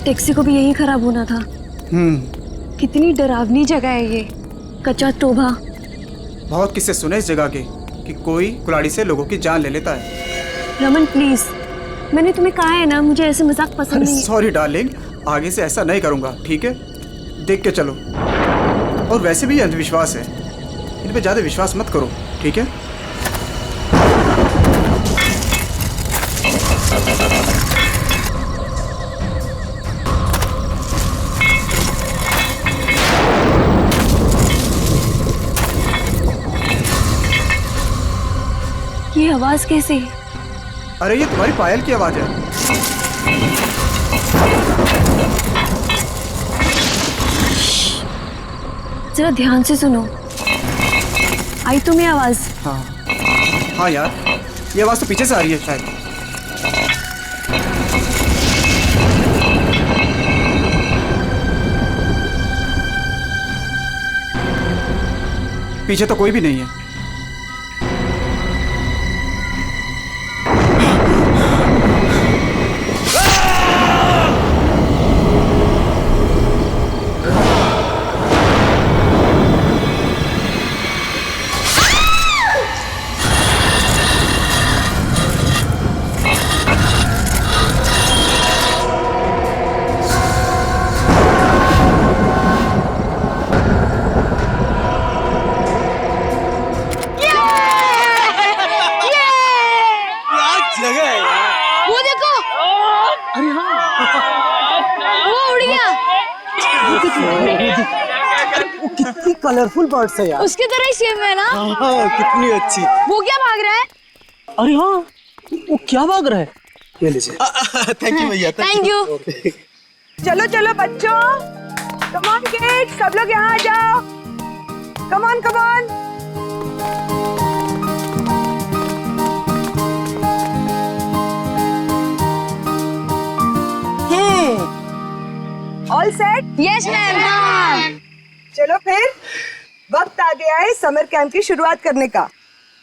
Taxi को भी यही खराब होना था। कितनी डरावनी जगह है ये, कच्चा टोभा। बहुत किस्से सुने इस जगह के कि कोई कुल्हाड़ी से लोगों की जान ले लेता है। रमन प्लीज, मैंने तुम्हें कहा है ना, मुझे ऐसे मजाक पसंद नहीं है। सॉरी डार्लिंग, आगे से ऐसा नहीं करूंगा, ठीक है? देख के चलो। और वैसे भी ये अंधविश्वास है, इन पे ज्यादा विश्वास मत करो, ठीक है? ये आवाज कैसे? अरे ये तुम्हारी पायल की आवाज है। जरा ध्यान से सुनो, आई तुम्हें आवाज? हाँ यार, ये आवाज तो पीछे से आ रही है शायद। पीछे तो कोई भी नहीं है। कितनी कलरफुल बर्ड्स है यार। उसकी तरह ही सेम है ना? हाँ, कितनी अच्छी। वो क्या भाग रहा है? अरे हाँ, वो क्या भाग रहा है? ये लीजिए। थैंक यू भैया। Thank you. चलो चलो बच्चों, कम ऑन किड्स, सब लोग यहाँ आ जाओ। Come on come on. All set? Yes ma'am. चलो फिर वक्त आ गया है समर कैंप की शुरुआत करने का।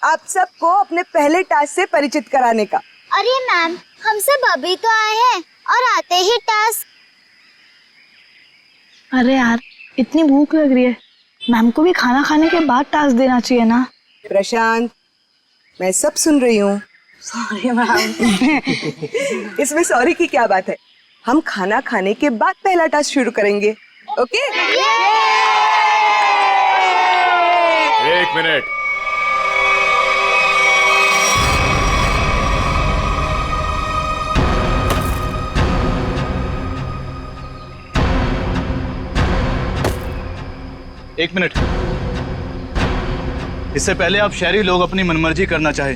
आप सबको अपने पहले टास्क से परिचित कराने का। अरे मैम, हम सब अभी तो आए हैं और आते ही टास्क। अरे यार, इतनी भूख लग रही है, मैम को भी खाना खाने के बाद टास्क देना चाहिए ना। प्रशांत, मैं सब सुन रही हूँ। Sorry ma'am. इसमें सॉरी की क्या बात है? हम खाना खाने के बाद पहला टास्क शुरू करेंगे, ओके? एक मिनट। एक मिनट। इससे पहले आप शहरी लोग अपनी मनमर्जी करना चाहे,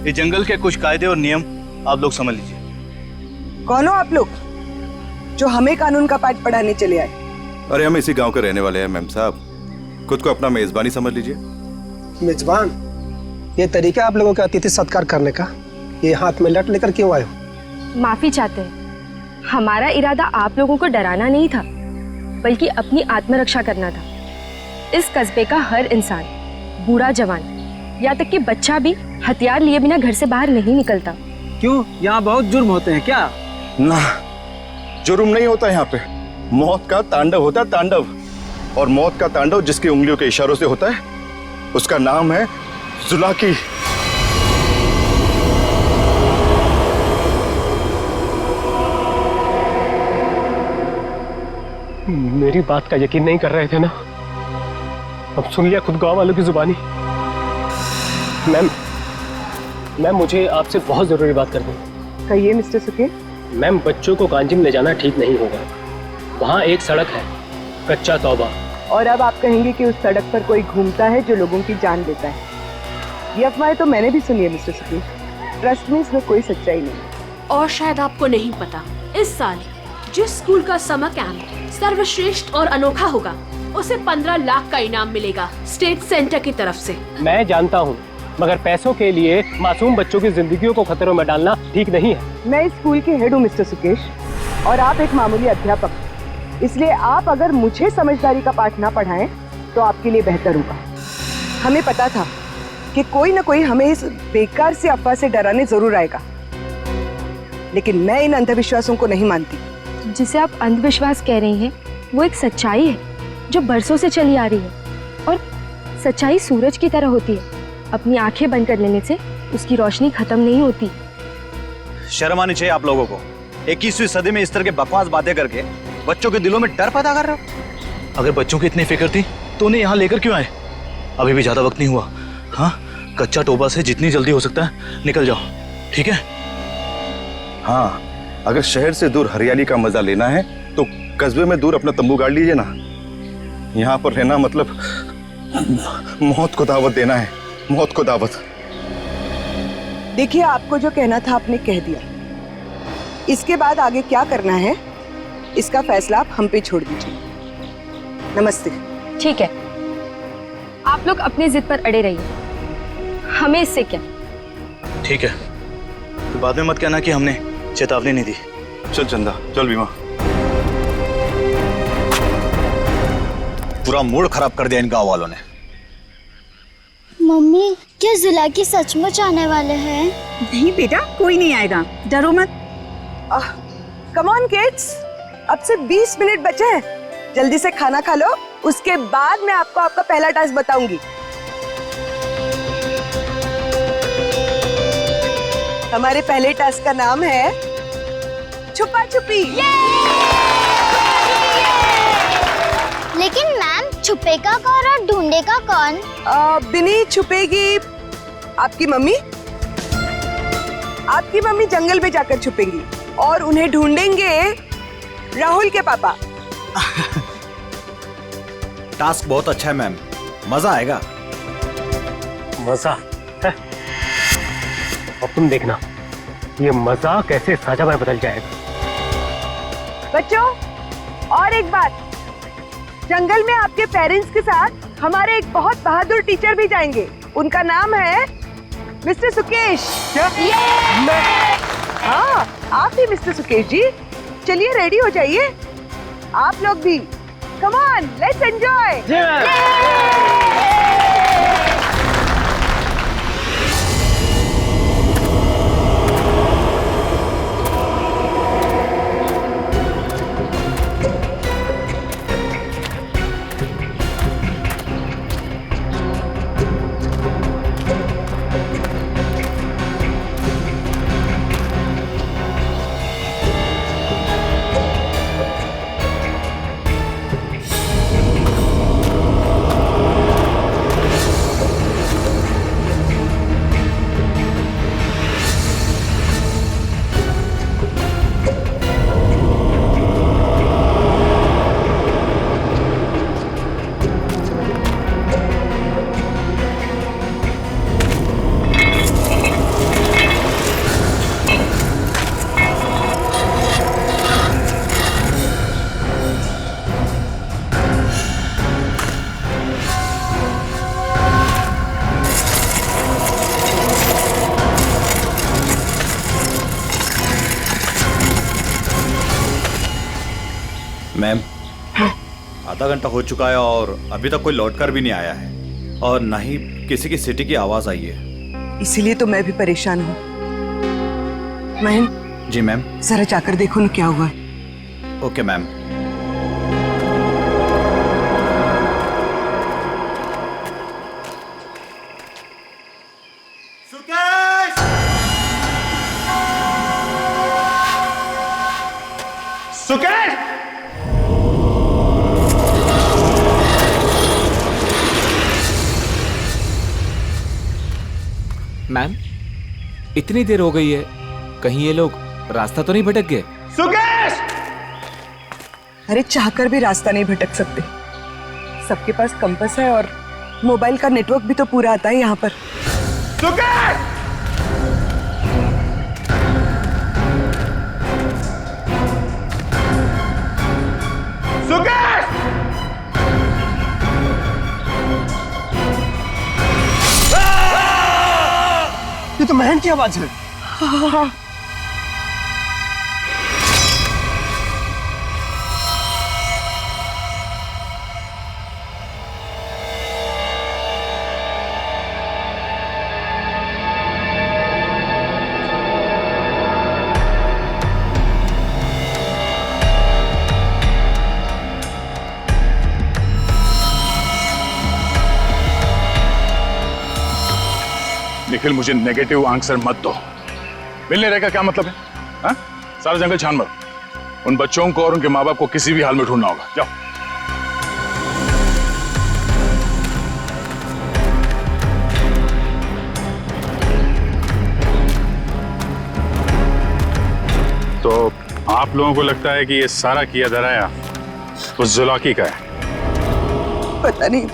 इस जंगल के कुछ कायदे और नियम आप लोग समझ लीजिए। कौन हो आप लोग जो हमें कानून का पाठ पढ़ाने चले आए? अरे हम इसी गांव के रहने वाले हैं मैम साहब, खुद को अपना मेजबानी समझ लीजिए। मेजबान? ये तरीका आप लोगों का अतिथि सत्कार करने का, ये हाथ में लट लेकर क्यों आए हो? माफी चाहते हैं, हमारा इरादा आप लोगों को डराना नहीं था, बल्कि अपनी आत्मरक्षा करना था। इस कस्बे का हर इंसान, बूढ़ा जवान, यहाँ तक कि बच्चा भी हथियार लिए बिना घर से बाहर नहीं निकलता। क्यों, यहाँ बहुत जुर्म होते हैं क्या? ना, जुर्म नहीं होता यहाँ पे, मौत का तांडव होता है, तांडव। और मौत का तांडव जिसकी उंगलियों के इशारों से होता है, उसका नाम है जुलाकी। मेरी बात का यकीन नहीं कर रहे थे ना? अब सुन लिया खुद गांव वालों की जुबानी। मैम, मुझे आपसे बहुत जरूरी बात करनी है। कहिए मिस्टर सुके। मैम, बच्चों को कांजिम ले जाना ठीक नहीं होगा। वहाँ एक सड़क है, कच्चा तौबा। और अब आप कहेंगे कि उस सड़क पर कोई घूमता है जो लोगों की जान लेता है। ये अफवाहें तो मैंने भी सुनी है मिस्टर सुके। ट्रस्ट में इसमें कोई सच्चाई नहीं। और शायद आपको नहीं पता, इस साल जिस स्कूल का समर कैंप सर्वश्रेष्ठ और अनोखा होगा, उसे 15 लाख का इनाम मिलेगा स्टेट सेंटर की तरफ से। मैं जानता हूँ, मगर पैसों के लिए मासूम बच्चों की जिंदगियों को खतरों में डालना ठीक नहीं है। मैं इस स्कूल के हेड हूँ मिस्टर सुकेश, और आप एक मामूली अध्यापक, इसलिए आप अगर मुझे समझदारी का पाठ ना पढ़ाएं तो आपके लिए बेहतर होगा। हमें पता था कि कोई ना कोई हमें इस बेकार से अफवाह से डराने जरूर आएगा, लेकिन मैं इन अंधविश्वासों को नहीं मानती। जिसे आप अंधविश्वास कह रही हैं वो एक सच्चाई है जो बरसों से चली आ रही है। और सच्चाई सूरज की तरह होती है, अपनी आंखें बंद कर लेने से उसकी रोशनी खत्म नहीं होती। शर्म आनी चाहिए आप लोगों को। 21वीं सदी में इस तरह के बकवास बातें करके बच्चों के दिलों में डर पैदा कर रहे हो। अगर बच्चों की इतनी फिक्र थी तो उन्हें यहाँ लेकर क्यों आए? अभी भी ज्यादा वक्त नहीं हुआ। हाँ, कच्चा टोबा से जितनी जल्दी हो सकता है निकल जाओ, ठीक है? हाँ, अगर शहर से दूर हरियाली का मजा लेना है तो कस्बे में दूर अपना तंबू गाड़ लीजिए ना। यहाँ पर रहना मतलब मौत को दावत देना है, मौत को दावत। देखिए, आपको जो कहना था आपने कह दिया। इसके बाद आगे क्या करना है इसका फैसला आप हम पे छोड़ दीजिए। नमस्ते। ठीक है, आप लोग अपनी जिद पर अड़े रहिए, हमें इससे क्या। ठीक है, तो बाद में मत कहना कि हमने चेतावनी नहीं दी। चल चंदा, चल बीमा। पूरा मूड खराब कर दिया इन गांव वालों ने। मम्मी, क्या जुलाकी सचमुच आने वाले हैं? नहीं बेटा, कोई नहीं आएगा, डरो मत। कम ऑन किड्स, अब से 20 मिनट बचे हैं। जल्दी से खाना खा लो, उसके बाद मैं आपको आपका पहला टास्क बताऊंगी। हमारे पहले टास्क का नाम है छुपा छुपी। लेकिन मैम, छुपेगा कौन और ढूंढेगा कौन? बिनी छुपेगी आपकी मम्मी। आपकी मम्मी जंगल में जाकर छुपेंगी और उन्हें ढूंढेंगे राहुल के पापा। टास्क बहुत अच्छा है मैम, मजा आएगा। मजा है? अब तुम देखना, ये मजा कैसे सजा में बदल जाएगा। बच्चों, और एक बात, जंगल में आपके पेरेंट्स के साथ हमारे एक बहुत बहादुर टीचर भी जाएंगे। उनका नाम है मिस्टर सुकेश। क्या? हाँ, आप भी मिस्टर सुकेश जी। चलिए रेडी हो जाइए, आप लोग भी। Come on, let's enjoy. Ma'am, आधा घंटा हो चुका है और अभी तक कोई लौटकर भी नहीं आया है और न ही किसी की सिटी की आवाज आई है। इसीलिए तो मैं भी परेशान हूँ। महन। जी मैम। जरा जाकर देखो ना क्या हुआ है। Okay ma'am. सुकेश! मैम, इतनी देर हो गई है, कहीं ये लोग रास्ता तो नहीं भटक गए? सुकेश! अरे चाहकर भी रास्ता नहीं भटक सकते। सबके पास कंपास है और मोबाइल का नेटवर्क भी तो पूरा आता है यहाँ पर। सुकेश! सुकेश! ये तो महन की आवाज है। निखिल, मुझे नेगेटिव आंसर मत दो। मिलने रहकर क्या मतलब है? हाँ? सारा जंगल छान मारो। उन बच्चों को और उनके माँ बाप को किसी भी हाल में ढूंढना होगा। जाओ। तो आप लोगों को लगता है कि ये सारा किया धराया उस जुलाकी का है? पता नहीं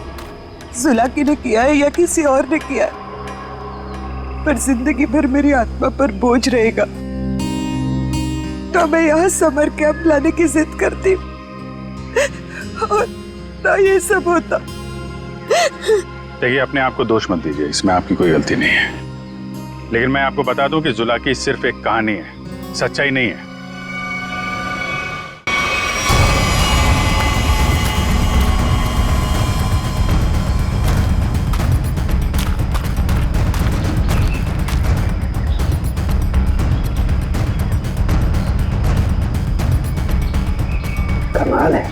जुलाकी ने किया है या किसी और ने किया है, पर जिंदगी भर मेरी आत्मा पर बोझ रहेगा। तो मैं यहाँ समर कैंप लाने की जिद करती और ना ये सब होता। देखिए, अपने आप को दोष मत दीजिए, इसमें आपकी कोई गलती नहीं है। लेकिन मैं आपको बता दूं कि जुलाकी सिर्फ एक कहानी है, सच्चाई नहीं है। कमाल है,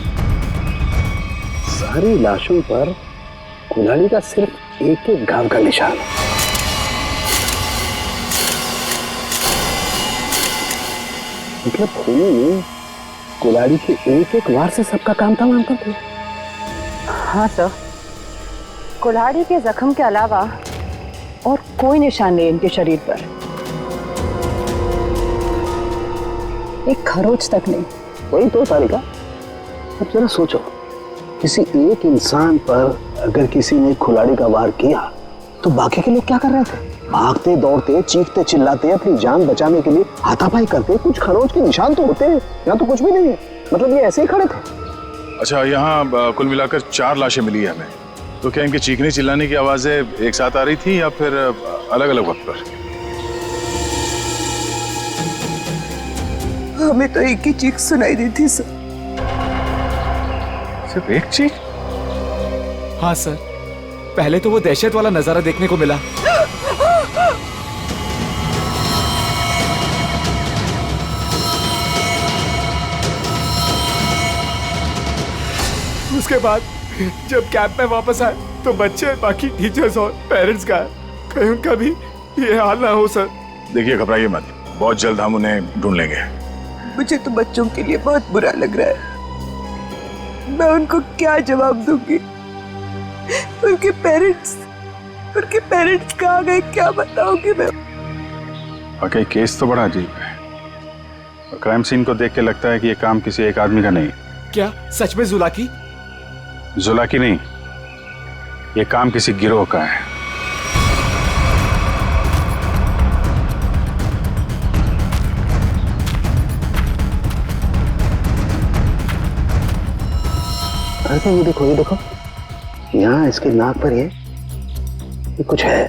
सारी लाशों पर कुल्हाड़ी का सिर्फ एक एक घाव का निशान है। मतलब खूनी ने कुल्हाड़ी के एक एक वार से सबका काम तमाम कर दिया। हाँ सर, कुल्हाड़ी के जख्म के अलावा और कोई निशान नहीं इनके शरीर पर, एक खरोच तक नहीं। वही तो सारिका, अब जरा सोचो, किसी एक इंसान पर अगर किसी ने कुल्हाड़ी का वार किया तो बाकी के लोग क्या कर रहे थे? भागते दौड़ते, चीखते चिल्लाते, अपनी जान बचाने के लिए हाथापाई करते। कुछ खरोच के निशान तो होते हैं, यहाँ तो कुछ भी नहीं है। मतलब ये ऐसे ही खड़े थे। अच्छा, यहाँ कुल मिलाकर 4 लाशें मिली है हमें। तो क्या इनके चीखने चिल्लाने की आवाजें एक साथ आ रही थी या फिर अलग अलग वक्त पर? हमें तो एक ही चीख सुनाई दी थी सर। सिर्फ एक चीख? हाँ सर, पहले तो वो दहशत वाला नजारा देखने को मिला। उसके बाद जब कैंप में वापस आए तो बच्चे, बाकी टीचर्स और पेरेंट्स का कहीं उनका भी ये हाल ना हो सर। देखिए, घबराइए मत, बहुत जल्द हम उन्हें ढूंढ लेंगे। मुझे तो बच्चों के लिए बहुत बुरा लग रहा है। मैं उनको क्या जवाब दूंगी? उनके पेरेंट्स कहाँ गए, क्या बताऊंगी मैं? वाकई केस तो बड़ा अजीब है। और क्राइम सीन को देख के लगता है कि ये काम किसी एक आदमी का नहीं। क्या सच में जुलाकी? जुलाकी नहीं, ये काम किसी गिरोह का है। अरे ये देखो, यहाँ इसके नाक पर ये कुछ है,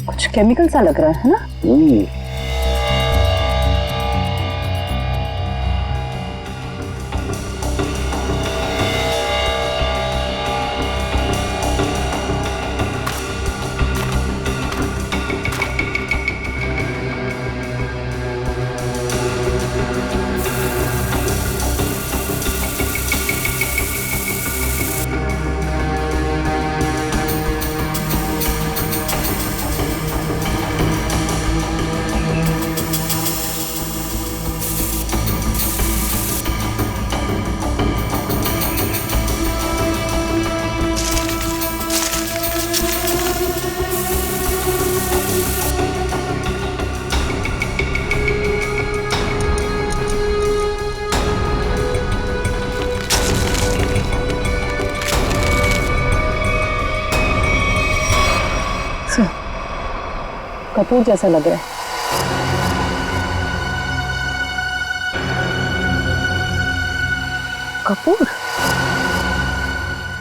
कुछ केमिकल सा लग रहा है ना? कपूर जैसा लग रहा है।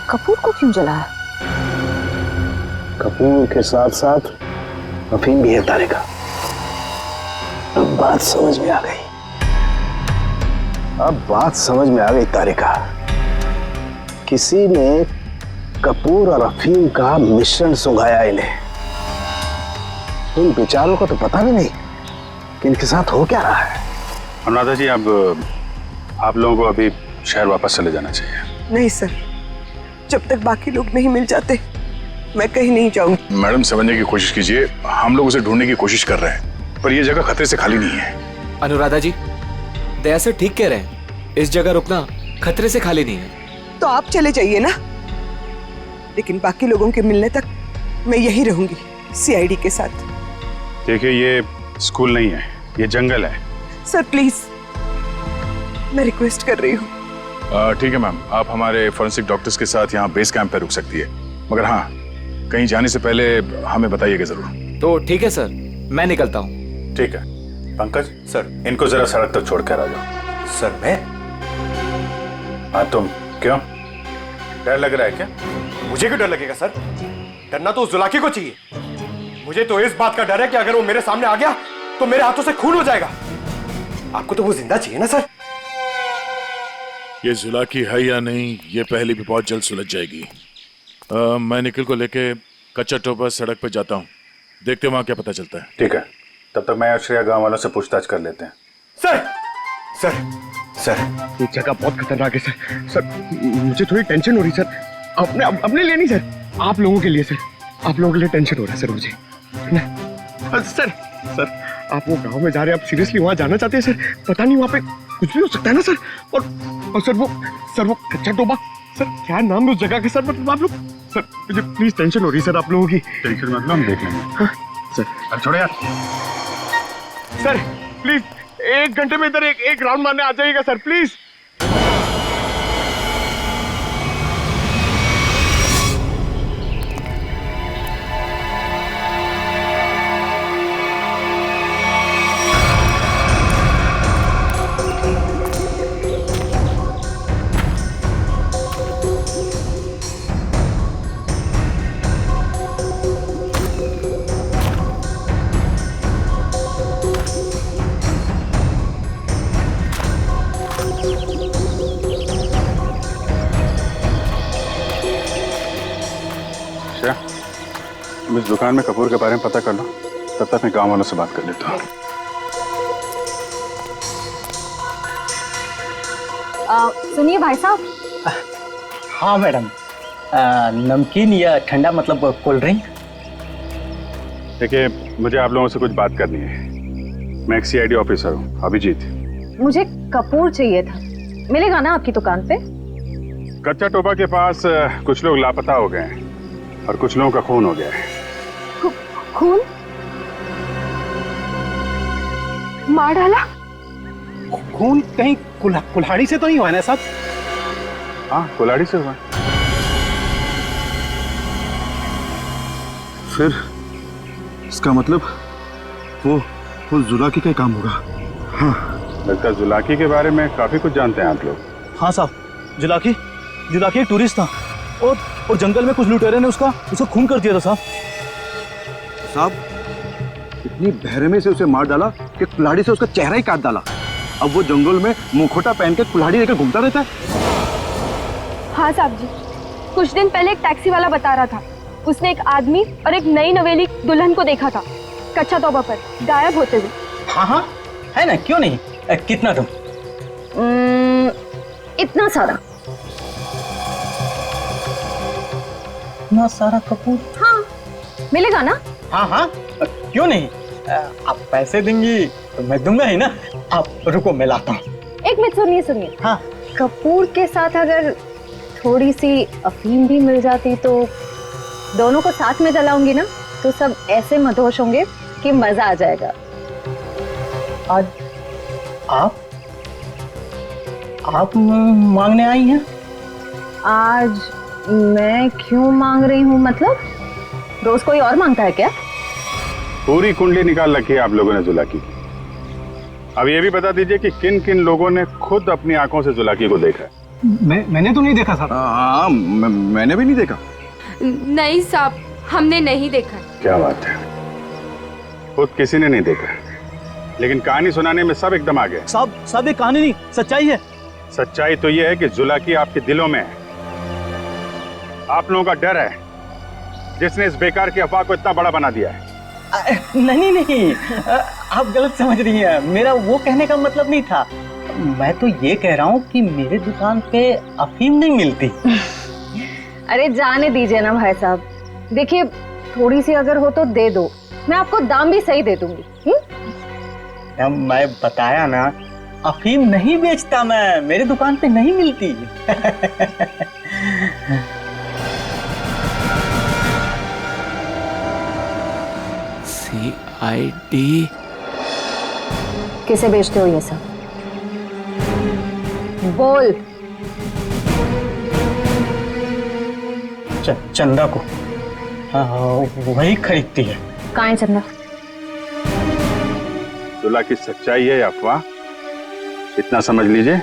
कपूर को क्यों जलाया? कपूर के साथ साथ अफीम भी है तारिका। अब बात समझ में आ गई तारिका। किसी ने कपूर और अफीम का मिश्रण सुंघाया इन्हें। इन बेचारों को तो पता भी नहीं कि इनके साथ हो क्या रहा है। अनुराधा जी, आप लोगों को अभी शहर वापस चले जाना चाहिए। नहीं सर, जब तक बाकी लोग नहीं मिल जाते मैं कहीं नहीं जाऊंगी। मैडम समझने की कोशिश कीजिए, हम लोग उसे ढूंढने की कोशिश कर रहे हैं, पर यह जगह खतरे से खाली नहीं है। अनुराधा जी, दया से ठीक कह रहे हैं, इस जगह रुकना खतरे से खाली नहीं है। तो आप चले जाइए ना, लेकिन बाकी लोगों के मिलने तक मैं यहीं रहूंगी सीआईडी के साथ। देखिए, ये स्कूल नहीं है, ये जंगल है। सर प्लीज, मैं रिक्वेस्ट कर रही हूँ। ठीक है मैम, आप हमारे फॉरेंसिक डॉक्टर्स के साथ यहाँ बेस कैंप पे रुक सकती है, मगर हाँ, कहीं जाने से पहले हमें बताइएगा जरूर। तो ठीक है सर, मैं निकलता हूँ। ठीक है। पंकज सर, इनको जरा सड़क तक छोड़ कर आ जाओ। सर मैं? हाँ तुम, क्यों डर लग रहा है क्या? मुझे क्यों डर लगेगा सर? डरना तो उस जुलाकी को चाहिए। मुझे तो इस बात का डर है कि अगर वो मेरे सामने आ गया तो मेरे हाथों से खून हो जाएगा। आपको तो वो जिंदा चाहिए ना सर? ये जुलाकी है या नहीं, ये पहले भी बहुत जल्द सुलझ जाएगी। मैं निखिल को लेके कच्चा टोपा सड़क पे जाता हूँ, देखते वहां क्या पता चलता है। ठीक है, तब तक मैं आश्रया गांव वालों से पूछताछ कर लेते हैं। सर सर सर, ये जगह बहुत खतरनाक है सर। सर मुझे थोड़ी टेंशन हो रही सर, अपने लिए नहीं सर, आप लोगों के लिए सर। आप लोगों के लिए टेंशन हो रहा है सर मुझे। सर सर, आप वो गांव में जा रहे हैं, आप सीरियसली वहां जाना चाहते हैं सर? पता नहीं वहां पे कुछ भी हो सकता है ना सर। और सर वो कच्चा टोबा, सर क्या नाम है उस जगह के सर? मतलब आप लोग सर, मुझे प्लीज टेंशन हो रही है सर आप लोगों की। टेंशन मतलब हम देख लेंगे। हाँ सर। अब छोड़ो यार। सर प्लीज 1 घंटे में इधर एक राउंड मारने आ जाइएगा सर प्लीज। इस दुकान में कपूर के बारे में पता कर लो, तब तक मैं गांव वालों से बात कर लेता हूँ। सुनिए भाई साहब। हाँ मैडम, नमकीन या ठंडा मतलब कोल्ड ड्रिंक? देखिए, मुझे आप लोगों से कुछ बात करनी है। मैं एक सीआईडी ऑफिसर हूँ, अभिजीत। मुझे कपूर चाहिए था, मिलेगा ना आपकी दुकान पे? कच्चा टोपा के पास कुछ लोग लापता हो गए हैं और कुछ लोगों का खून हो गया है। खून? मार डाला? खून कहीं कुल्हाड़ी से तो नहीं हुआ ना साहब? हाँ, कुल्हाड़ी से हुआ। फिर इसका मतलब वो जुलाकी का काम होगा। हाँ, लगता है जुलाकी के बारे में काफी कुछ जानते हैं आप लोग। हाँ साहब, जुलाकी एक टूरिस्ट था और जंगल में कुछ लुटेरे ने उसका खून कर दिया था साहब। इतनी बहरमे से उसे मार डाला कि कुल्हाड़ी से उसका चेहरा ही काट डाला। अब वो जंगल में मुखौटा पहन के कुल्हाड़ी लेकर घूमता रहता है। हाँ साहब जी, कुछ दिन पहले एक टैक्सी वाला बता रहा था, उसने एक आदमी और एक नई नवेली दुल्हन को देखा था कच्चा तोबा पर गायब होते हुए। हाँ है ना, क्यों नहीं? कितना तुम? इतना सारा। इतना सारा कपूर? हाँ, मिलेगा ना? हाँ, क्यों नहीं? आप पैसे देंगी तो मैं दूंगा ही ना। आप रुको, मैं लाता हूँ। एक मिनट, सुनिए। हाँ, कपूर के साथ अगर थोड़ी सी अफीम भी मिल जाती तो दोनों को साथ में जलाऊंगी ना, तो सब ऐसे मदहोश होंगे कि मजा आ जाएगा। आज आप मांगने आई हैं? आज मैं क्यों मांग रही हूँ? मतलब रोज कोई और मांगता है क्या? पूरी कुंडली निकाल रखी है आप लोगों ने जुलाकी की। अब ये भी बता दीजिए कि किन किन लोगों ने खुद अपनी आंखों से जुलाकी को देखा है? मैंने तो नहीं देखा साहब। हाँ, मैंने भी नहीं देखा। नहीं साहब, हमने नहीं देखा। क्या बात है, खुद किसी ने नहीं देखा, लेकिन कहानी सुनाने में सब एकदम आ गए। साहब ये कहानी नहीं, सच्चाई है। सच्चाई तो ये है कि जुलाकी आपके दिलों में है। आप लोगों का डर है जिसने इस बेकार की अफवाह को इतना बड़ा बना दिया है। नहीं, आप गलत समझ रही हैं। मेरा वो कहने का मतलब नहीं था। मैं तो ये कह रहा हूँ कि मेरे दुकान पे अफीम नहीं मिलती। अरे जाने दीजिए ना भाई साहब, देखिए, थोड़ी सी अगर हो तो दे दो, मैं आपको दाम भी सही दे दूंगी। मैं बताया ना, अफीम नहीं बेचता मैं, मेरे दुकान पे नहीं मिलती। CID किसे बेचते हो ये सब? बोल। चंदा को। हाँ, वही खरीदती है। कहाँ है चंदा? दुल्हा की सच्चाई है या अफवाह, इतना समझ लीजिए,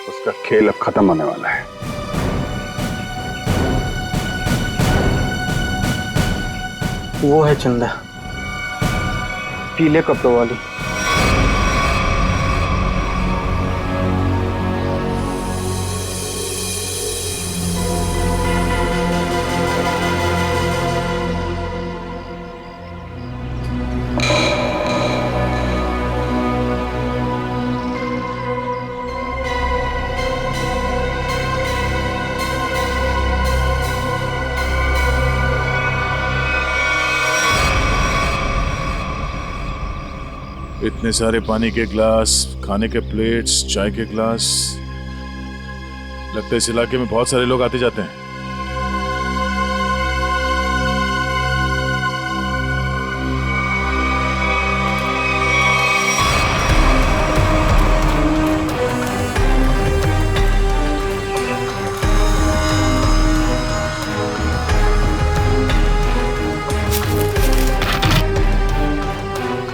उसका खेल अब खत्म होने वाला है। वो है चंदा, पीले कपड़ों वाली। इतने सारे पानी के ग्लास, खाने के प्लेट्स, चाय के ग्लास, लगता है इस इलाके में बहुत सारे लोग आते जाते हैं।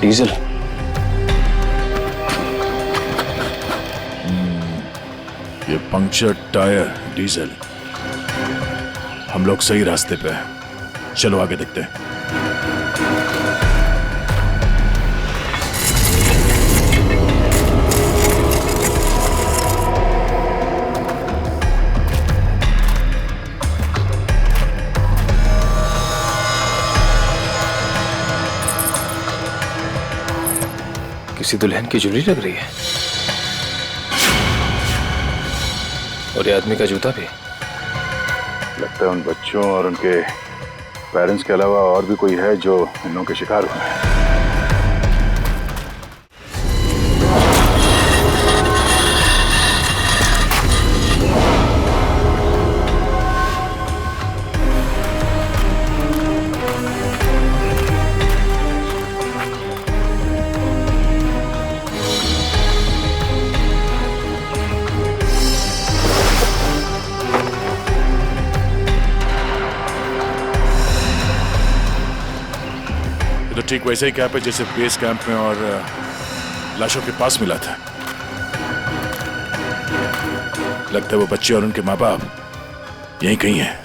डीजल। ये पंक्चर टायर, डीजल। हम लोग सही रास्ते पे हैं, चलो आगे देखते हैं। किसी दुल्हन की ज्वेलरी लग रही है, और ये आदमी का जूता भी। लगता है उन बच्चों और उनके पेरेंट्स के अलावा और भी कोई है जो इन लोगों के शिकार हुए हैं। तो ठीक वैसे ही कैंप है जैसे बेस कैंप में और लाशों के पास मिला था। लगता है वो बच्चे और उनके माँ बाप यहीं कहीं हैं।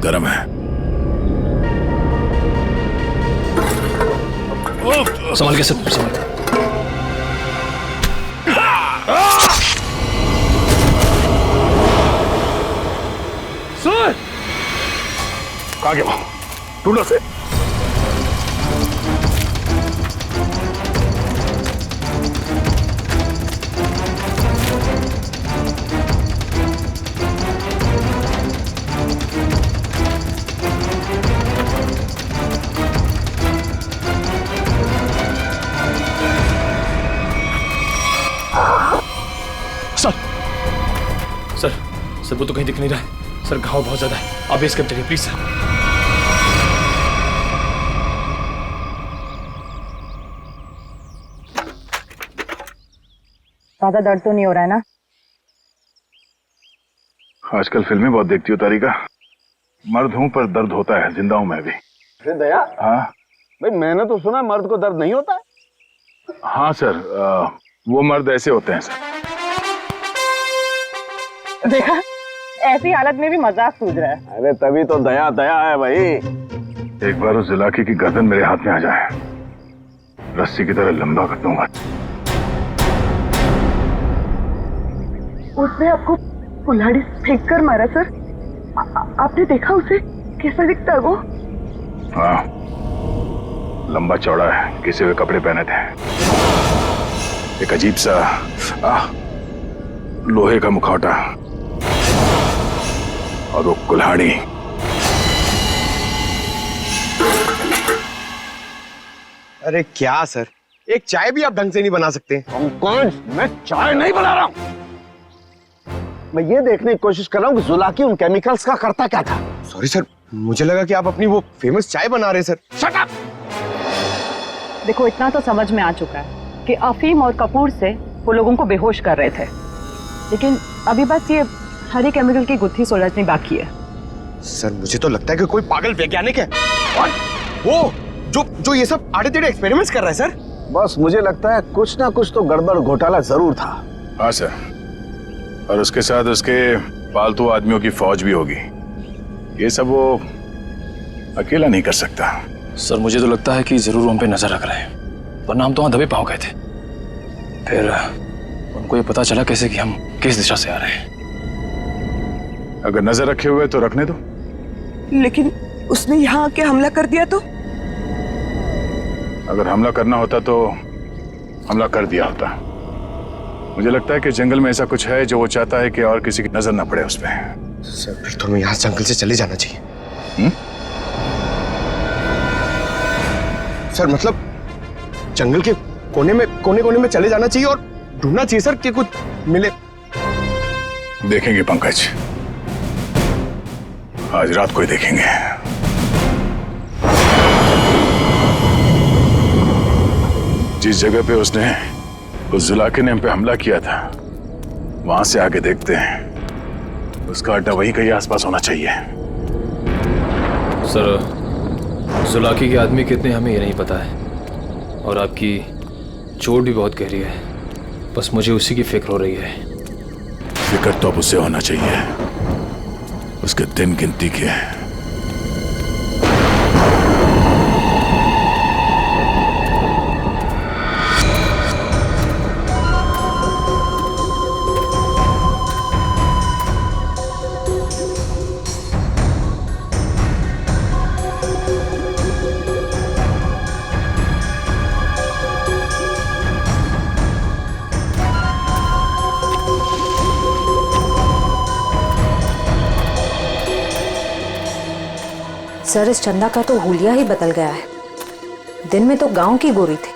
गरम है। संभाल के सब संभाल। सर कहाँ गया? ढूंढो से। सर वो तो कहीं दिख नहीं रहा है सर, घाव बहुत ज्यादा है, आप बेस कैंप चलिए प्लीज सर। ज्यादा दर्द तो नहीं हो रहा है ना? आजकल फिल्में बहुत देखती हो तारिका। मर्द हूं पर दर्द होता है, जिंदा हूं मैं भी। दया, हाँ भाई मैंने तो सुना मर्द को दर्द नहीं होता है। हाँ सर, वो मर्द ऐसे होते हैं सर। देखा, ऐसी हालत में भी मजाक सूझ रहा है। अरे तभी तो दया दया है भाई। एक बार उस जुलाकी की गर्दन मेरे हाथ में आ जाए, रस्सी की तरह लंबा कर दूंगा। उसने आपको कुल्हाड़ी फेंक कर मारा सर? आपने देखा उसे? कैसा दिखता है वो? हाँ, लंबा चौड़ा है, घिसे हुए कपड़े पहने थे, एक अजीब सा लोहे का मुखौटा और वो कुल्हाड़ी। अरे क्या सर, एक चाय भी आप ढंग से नहीं बना सकते? कौन? मैं चाय नहीं बना रहा हूं। मैं ये देखने की कोशिश कर रहा हूं कि जुलाकी उन केमिकल्स का करता क्या था। सॉरी सर, मुझे लगा कि आप अपनी वो फेमस चाय बना रहे सर। Shut up! देखो, इतना तो समझ में आ चुका है कि अफीम और कपूर से वो लोगों को बेहोश कर रहे थे, लेकिन अभी बस ये हरी केमिकल की गुत्थी सुलझनी बाकी है। सर मुझे तो लगता है कि कोई पागल वैज्ञानिक है और वो जो ये सब आड़े टेढ़े एक्सपेरिमेंट्स कर रहा है सर। बस मुझे लगता है कुछ ना कुछ तो गड़बड़ घोटाला जरूर था। हाँ सर, और उसके साथ उसके पालतू आदमियों की फौज भी होगी। ये सब वो अकेला नहीं कर सकता। सर मुझे तो लगता है कि जरूर उन पे नजर रख रहे हैं, वरना हम तो वहां दबे पांव गए थे। फिर उनको ये पता चला कैसे कि हम किस दिशा से आ रहे हैं। अगर नजर रखे हुए तो रखने दो। लेकिन उसने यहाँ आके हमला कर दिया तो? अगर हमला करना होता तो हमला कर दिया होता। मुझे लगता है कि जंगल में ऐसा कुछ है जो वो चाहता है कि और किसी की नजर ना पड़े उस पर। सर फिर तो हमें यहाँ जंगल से चले जाना चाहिए। सर मतलब जंगल के कोने में चले जाना चाहिए और ढूंढना चाहिए सर कि कुछ मिले। देखेंगे पंकज, आज रात को ही देखेंगे। जिस जगह पे उसने उस जुलाकी ने हम पे हमला किया था, वहां से आगे देखते हैं। उसका अड्डा वहीं कहीं आसपास होना चाहिए। सर जुलाकी के आदमी कितने हमें ये नहीं पता है, और आपकी चोट भी बहुत गहरी है। बस मुझे उसी की फिक्र हो रही है। फिक्र तो अब उसे होना चाहिए, उसके दिन गिनती के। सर इस चंदा का तो हुलिया ही बदल गया है। दिन में तो गांव की गोरी थी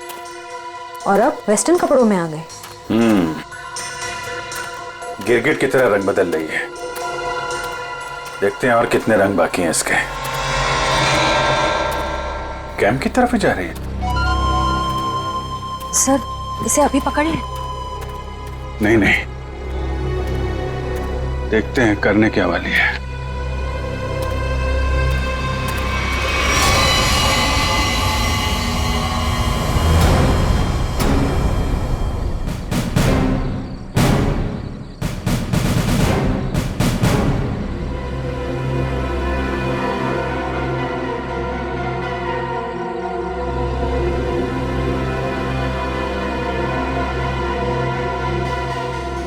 और अब वेस्टर्न कपड़ों में आ गए। गिरगिट की तरह रंग बदल रही है। देखते हैं और कितने रंग बाकी हैं इसके। कैंप की तरफ ही जा रही है। सर इसे अभी पकड़ लें। नहीं नहीं, देखते हैं करने क्या वाली है।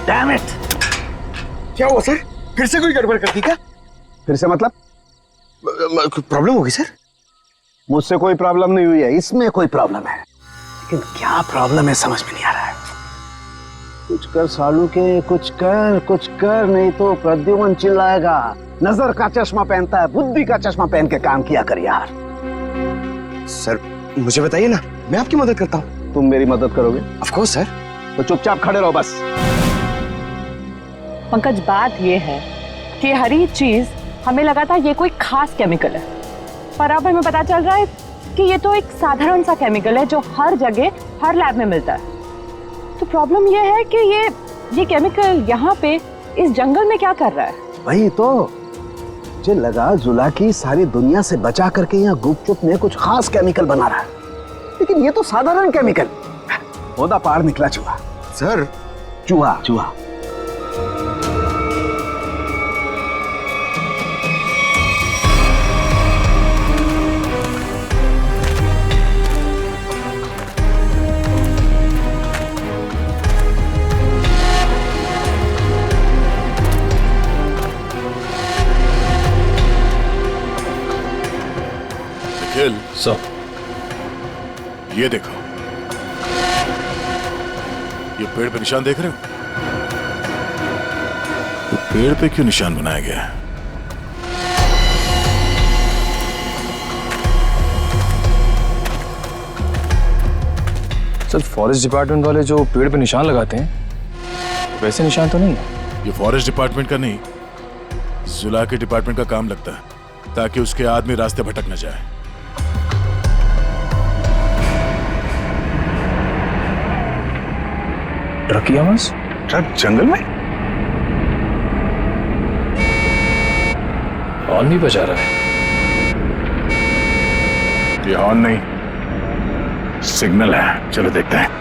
Damn it! क्या हुआ सर? फिर से कोई गड़बड़ कर दी क्या? फिर से मतलब? प्रॉब्लम होगी सर? मुझसे कोई प्रॉब्लम नहीं हुई है, इसमें कोई प्रॉब्लम है। लेकिन क्या प्रॉब्लम है समझ में नहीं आ रहा है। कुछ कर सालू के, कुछ कर नहीं तो प्रद्युमन चिल्लाएगा। नजर का चश्मा पहनता है, बुद्धि का चश्मा पहन के काम किया कर यार। सर मुझे बताइए ना, मैं आपकी मदद करता हूँ। तुम मेरी मदद करोगे? Of course sir. तो चुपचाप खड़े रहो बस। पंकज, बात ये है कि हर एक चीज हमें लगा था ये कोई खास केमिकल है, पर अब हमें पता चल रहा है कि ये तो एक साधारण सा केमिकल है जो हर जगह हर लैब में मिलता है। तो प्रॉब्लम ये है कि ये केमिकल यहाँ पे इस जंगल में क्या कर रहा है? वही तो मुझे लगा जुलाकी सारी दुनिया से बचा करके यहाँ गुपचुप में कुछ खास केमिकल बना रहा है, लेकिन ये तो साधारण केमिकल। ओदा पार निकला चूहा। सर चूहा सो ये देखो, ये पेड़ पे निशान देख रहे हो? तो पेड़ पे क्यों निशान बनाया गया है? सर फॉरेस्ट डिपार्टमेंट वाले जो पेड़ पे निशान लगाते हैं वैसे निशान तो नहीं है। ये फॉरेस्ट डिपार्टमेंट का नहीं, जुला के डिपार्टमेंट का काम लगता है, ताकि उसके आदमी रास्ते भटक न जाए। ट्रक की आवाज? ट्रक जंगल में? हॉर्न भी बजा रहा है। ये हॉर्न नहीं, सिग्नल है। चलो देखते हैं।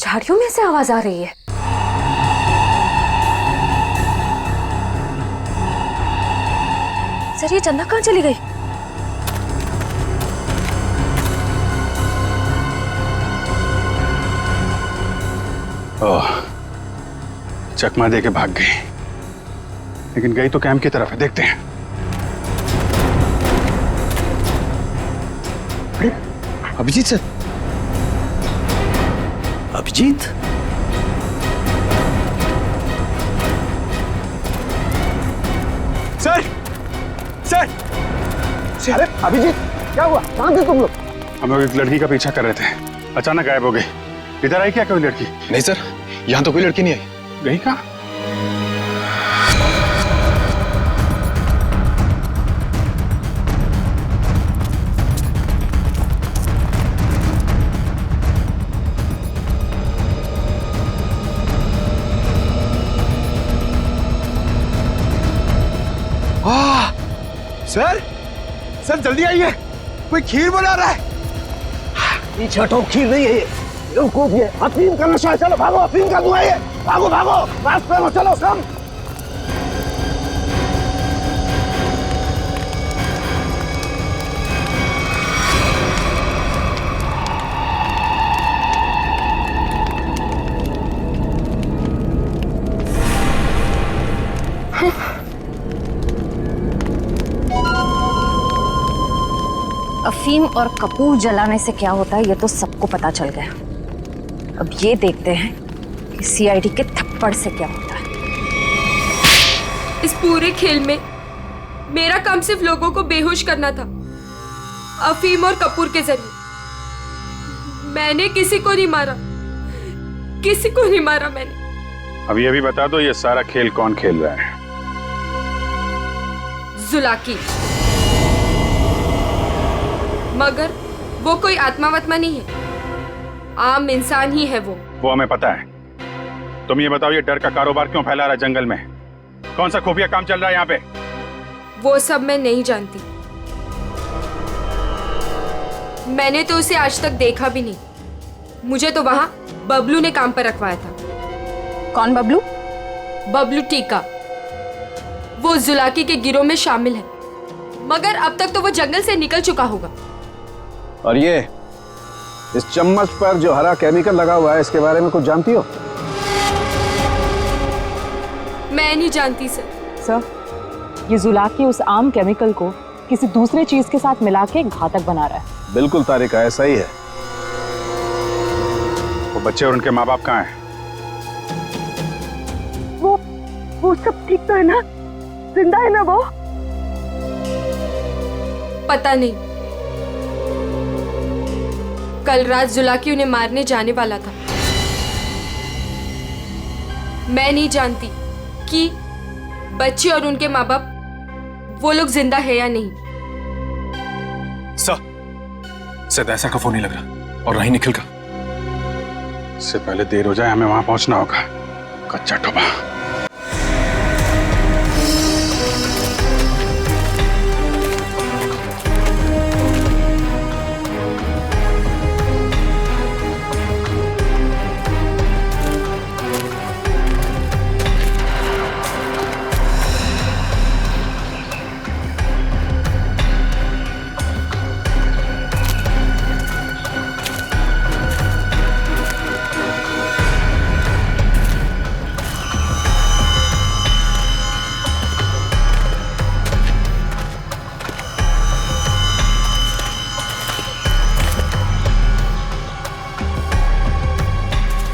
झाड़ियों में से आवाज आ रही है। सर ये चंदा कहाँ चली गई? ओह, चकमा दे के भाग गई, लेकिन गई तो कैंप की तरफ है। देखते हैं। अरे Abhijit sir, Abhijit, sir sir sir, अरे अभिजीत क्या हुआ? कहाँ थे तुम लोग? हम लोग एक लड़की का पीछा कर रहे थे, अचानक गायब हो गई। इधर आई क्या कोई लड़की? नहीं सर, यहाँ तो कोई लड़की नहीं आई। गई कहाँ? सर सर जल्दी आइए, कोई खीर बना रहा है। पीछे हटो, खीर नहीं है ये, बेवकूफ ये अफीम का नशा है। चलो भागो, अफीम का धुआं है। भागो भागो, रास्ते में चलो सब। अफीम और कपूर जलाने से क्या होता है ये तो सबको पता चल गया। अब ये देखते हैं कि सीआईडी के थप्पड़ से क्या होता है। इस पूरे खेल में मेरा काम सिर्फ लोगों को बेहोश करना था, अफीम और कपूर के जरिए। मैंने किसी को नहीं मारा, किसी को नहीं मारा मैंने। अभी अभी बता दो, ये सारा खेल कौन खेल रहा है? जुलाकी। मगर वो कोई आत्मा वत्मा नहीं है, आम इंसान ही है वो हमें पता है। तुम ये बताओ, ये डर का कारोबार क्यों फैला रहा है जंगल में? कौन सा खुफिया काम चल रहा है यहाँ पे? वो सब मैं नहीं जानती। मैंने तो उसे आज तक देखा भी नहीं। मुझे तो वहां बबलू ने काम पर रखवाया था। कौन बबलू? बबलू टीका। वो जुलाकी के गिरोह में शामिल है, मगर अब तक तो वो जंगल से निकल चुका होगा। और ये इस चम्मच पर जो हरा केमिकल लगा हुआ है, इसके बारे में कुछ जानती हो? मैं नहीं जानती सर। सर, ये जुलाकी उस आम केमिकल को किसी दूसरे चीज के साथ मिला के घातक बना रहा है। बिल्कुल तारिका, ऐसा ही है। वो बच्चे और उनके माँ बाप कहाँ हैं? वो सब ठीक तो है ना? जिंदा है ना वो? पता नहीं। कल रात जुलाकी उन्हें मारने जाने वाला था। मैं नहीं जानती कि बच्चे और उनके माँ बाप वो लोग जिंदा है या नहीं। शायद ऐसा का फोन नहीं लग रहा, और नहीं निखिल का। इससे पहले देर हो जाए, हमें वहां पहुंचना होगा। कच्चा टोबा।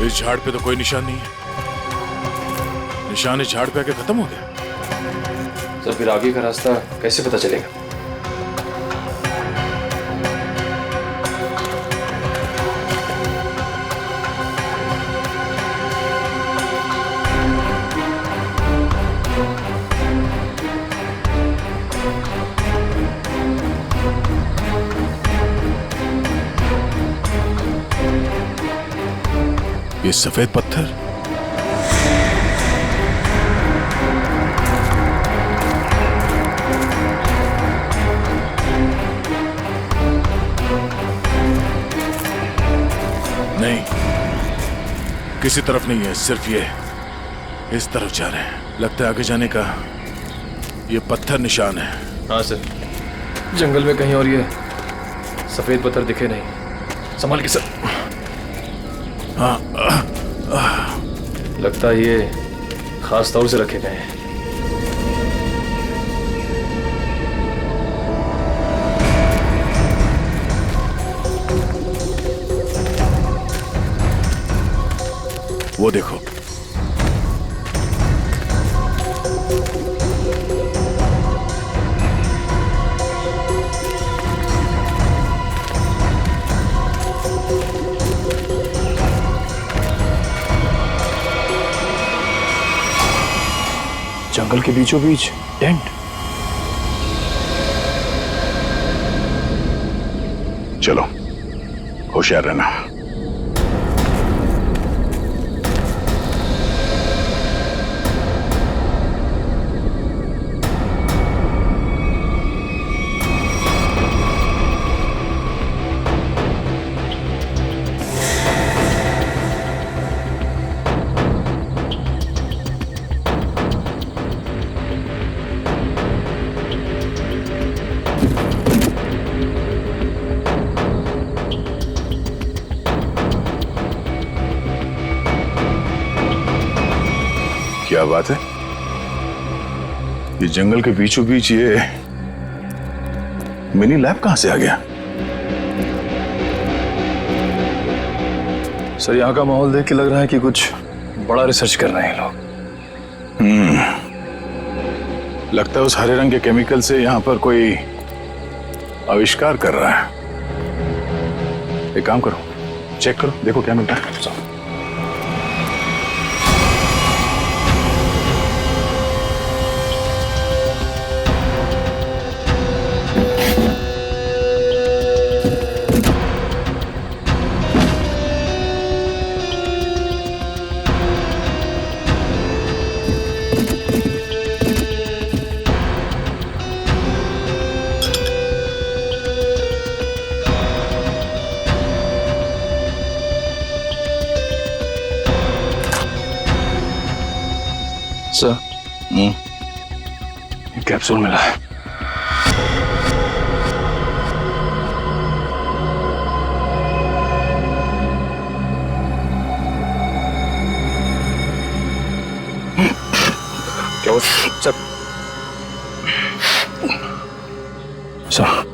इस झाड़ पे तो कोई निशान नहीं है। निशान इस झाड़ पे आके खत्म हो गया। सर, फिर आगे का रास्ता कैसे पता चलेगा? ये सफेद पत्थर, नहीं, किसी तरफ नहीं है, सिर्फ ये इस तरफ जा रहे हैं। लगता है आगे जाने का ये पत्थर निशान है। हाँ सर, जंगल में कहीं और ये सफेद पत्थर दिखे नहीं। संभाल के सर। हाँ, लगता है ये खास तौर से रखे गए हैं। वो देखो, जंगल के बीचों बीच टेंट। चलो, होशियार रहना। क्या बात है? ये जंगल के बीचों बीच ये मिनी लैब कहां से आ गया? सर, यहाँ का माहौल देख के लग रहा है कि कुछ बड़ा रिसर्च कर रहे हैं लोग। लगता है उस हरे रंग के केमिकल से यहाँ पर कोई आविष्कार कर रहा है। एक काम करो, चेक करो, देखो क्या मिलता है। सर, कैप्सूल मिला है। क्या सर, सर,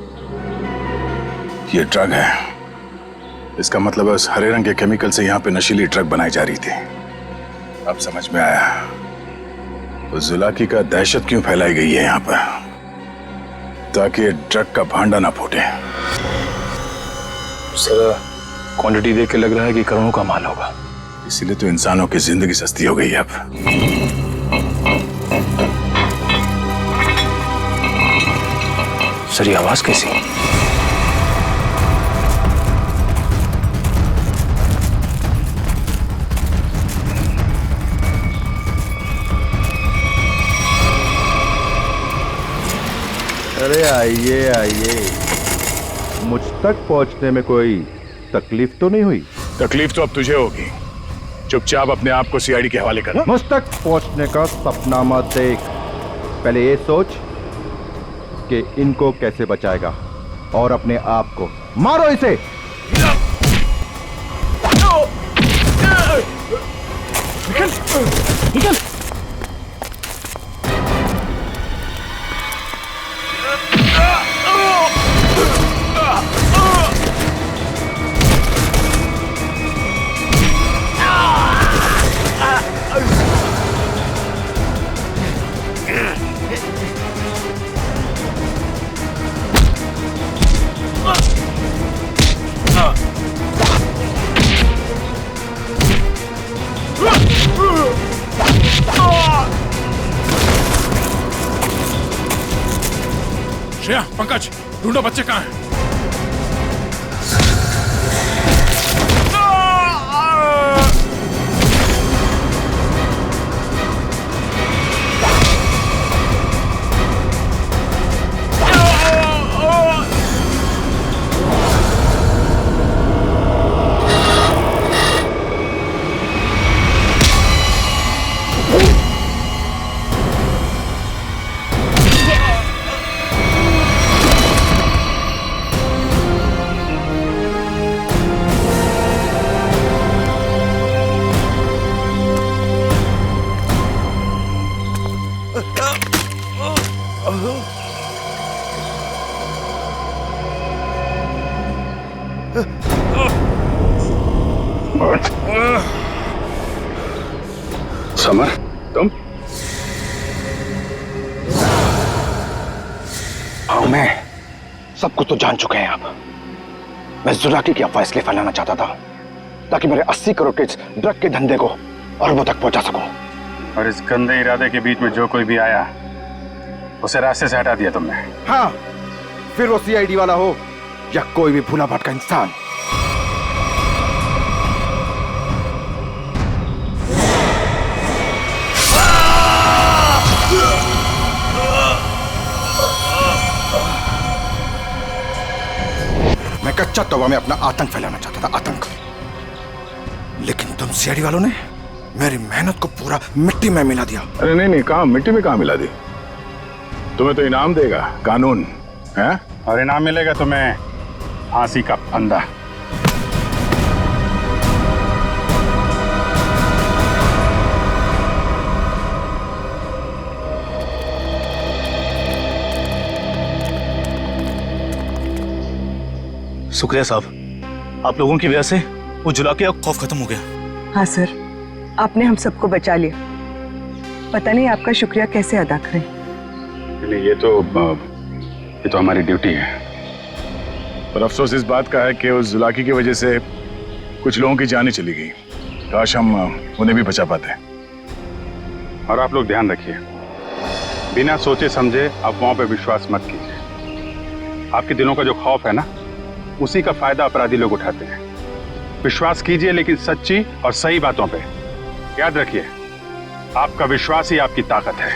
ये ड्रग है। इसका मतलब है उस हरे रंग के केमिकल से यहाँ पे नशीली ड्रग बनाई जा रही थी। अब समझ में आया उस जुलाकी का दहशत क्यों फैलाई गई है यहाँ पर, ताकि ये ड्रग का भांडा ना फूटे। सर, क्वांटिटी देख के लग रहा है कि करोड़ों का माल होगा। इसीलिए तो इंसानों की जिंदगी सस्ती हो गई है अब। सर, ये आवाज कैसी? अरे आइए आइए, मुझ तक पहुंचने में कोई तकलीफ तो नहीं हुई? तकलीफ तो अब तुझे होगी। चुपचाप अपने आप को सीआईडी के हवाले कर। मुझ तक पहुंचने का सपना मत देख, पहले ये सोच कि इनको कैसे बचाएगा और अपने आप को। मारो इसे। निकल, निकल। श्रेया, पंकज, ढूंढो बच्चे कहाँ हैं। समर, तुम? हाँ, मैं सब कुछ तो जान चुके हैं अब। मैं जुलाकी की अफवाह इसलिए फैलाना चाहता था ताकि मेरे 80 करोड़ के ड्रग के धंधे को अरबों तक पहुंचा सकूं। और इस गंदे इरादे के बीच में जो कोई भी आया उसे रास्ते से हटा दिया तुमने। हाँ, फिर वो सीआईडी वाला हो या कोई भी भूला भटका इंसान। मैं कच्चा तौबा में अपना आतंक फैलाना चाहता था, आतंक। लेकिन तुम सीआईडी वालों ने मेरी मेहनत को पूरा मिट्टी में मिला दिया। अरे नहीं, कहाँ मिट्टी में कहाँ मिला दी? तुम्हें तो इनाम देगा कानून, है? और इनाम मिलेगा तुम्हें फांसी का फंदा। शुक्रिया साहब, आप लोगों की वजह से वो जुलाकी का खौफ खत्म हो गया। हाँ सर, आपने हम सबको बचा लिया। पता नहीं आपका शुक्रिया कैसे अदा करें। ये तो हमारी ड्यूटी है। पर अफसोस इस बात का है कि उस जुलाकी की वजह से कुछ लोगों की जानें चली गई। काश हम उन्हें भी बचा पाते। और आप लोग ध्यान रखिए, बिना सोचे समझे अफवाहों पे विश्वास मत कीजिए। आपके दिलों का जो खौफ है ना, उसी का फायदा अपराधी लोग उठाते हैं। विश्वास कीजिए लेकिन सच्ची और सही बातों पे। याद रखिए, आपका विश्वास ही आपकी ताकत है।